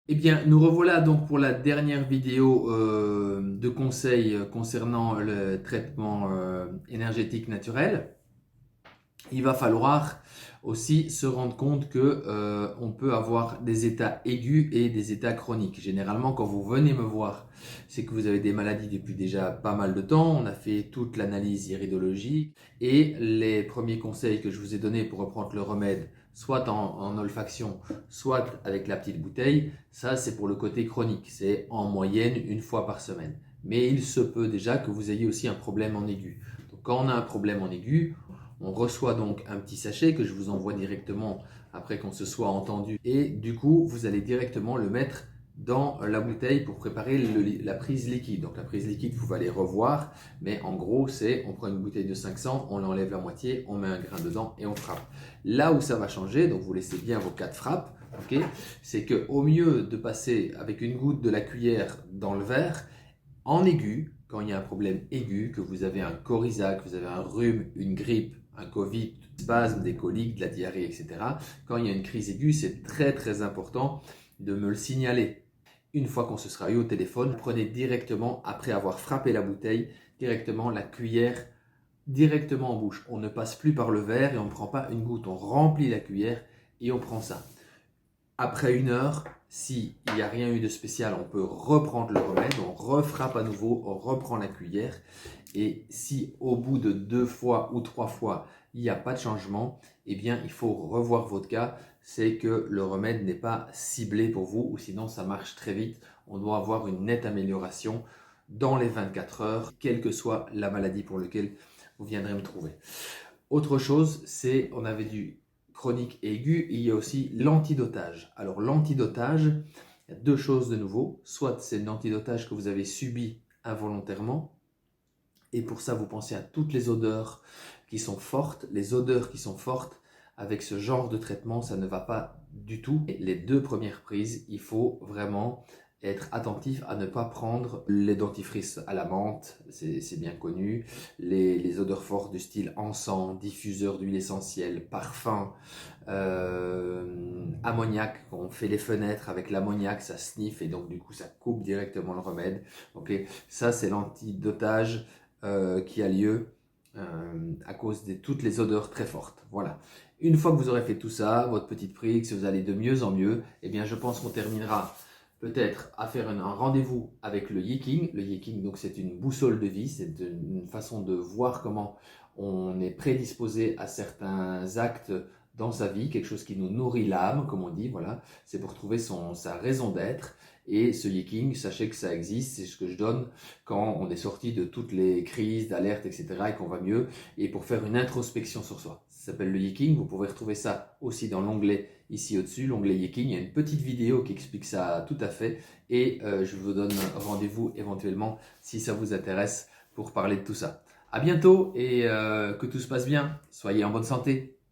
Eh bien, nous revoilà donc pour la dernière vidéo de conseils concernant le traitement énergétique naturel. Il va falloir aussi se rendre compte que on peut avoir des états aigus et des états chroniques. Généralement, quand vous venez me voir, c'est que vous avez des maladies depuis déjà pas mal de temps. On a fait toute l'analyse iridologique et les premiers conseils que je vous ai donnés pour reprendre le remède, soit en olfaction, soit avec la petite bouteille, ça c'est pour le côté chronique. C'est en moyenne une fois par semaine. Mais il se peut déjà que vous ayez aussi un problème en aigu. Donc quand on a un problème en aigu, on reçoit donc un petit sachet que je vous envoie directement après qu'on se soit entendu. Et du coup, vous allez directement le mettre dans la bouteille pour préparer la prise liquide. Donc la prise liquide, vous allez revoir, mais en gros, c'est on prend une bouteille de 500, on l'enlève la moitié, on met un grain dedans et on frappe. Là où ça va changer, donc vous laissez bien vos 4 frappes, okay, c'est qu'au mieux de passer avec une goutte de la cuillère dans le verre, en aigu, quand il y a un problème aigu, que vous avez un coryza, que vous avez un rhume, une grippe, un Covid, spasme, des coliques, de la diarrhée, etc. Quand il y a une crise aiguë, c'est très très important de me le signaler. Une fois qu'on se sera eu au téléphone, prenez directement, après avoir frappé la bouteille, directement la cuillère directement en bouche. On ne passe plus par le verre et on ne prend pas une goutte. On remplit la cuillère et on prend ça. Après 1 heure, s'il n'y a rien eu de spécial, on peut reprendre le remède, on refrappe à nouveau, on reprend la cuillère. Et si au bout de 2 fois ou 3 fois, il n'y a pas de changement, eh bien, il faut revoir votre cas. C'est que le remède n'est pas ciblé pour vous ou sinon ça marche très vite. On doit avoir une nette amélioration dans les 24 heures, quelle que soit la maladie pour laquelle vous viendrez me trouver. Autre chose, c'est, on avait du chronique et aigu, il y a aussi l'antidotage. Alors l'antidotage, il y a 2 choses de nouveau. Soit c'est l'antidotage que vous avez subi involontairement, et pour ça vous pensez à toutes les odeurs qui sont fortes. Les odeurs qui sont fortes, avec ce genre de traitement, ça ne va pas du tout. Et les 2 premières prises, il faut vraiment être attentif à ne pas prendre les dentifrices à la menthe, c'est bien connu, les odeurs fortes du style encens, diffuseur d'huile essentielle, parfum, ammoniac, on fait les fenêtres avec l'ammoniac, ça sniffe et donc du coup ça coupe directement le remède. Ok, ça c'est l'antidotage qui a lieu à cause de toutes les odeurs très fortes. Voilà. Une fois que vous aurez fait tout ça, votre petite prise, si vous allez de mieux en mieux, eh bien je pense qu'on terminera peut-être à faire un rendez-vous avec le Yiking. Le Yiking, donc c'est une boussole de vie, c'est une façon de voir comment on est prédisposé à certains actes dans sa vie, quelque chose qui nous nourrit l'âme, comme on dit, voilà. C'est pour trouver sa raison d'être. Et ce Yiking, sachez que ça existe, c'est ce que je donne quand on est sorti de toutes les crises, d'alertes, etc. et qu'on va mieux, et pour faire une introspection sur soi. Ça s'appelle le Yiking, vous pouvez retrouver ça aussi dans l'onglet ici au-dessus, l'onglet Yiking. Il y a une petite vidéo qui explique ça tout à fait, et je vous donne rendez-vous éventuellement si ça vous intéresse pour parler de tout ça. À bientôt et que tout se passe bien, soyez en bonne santé.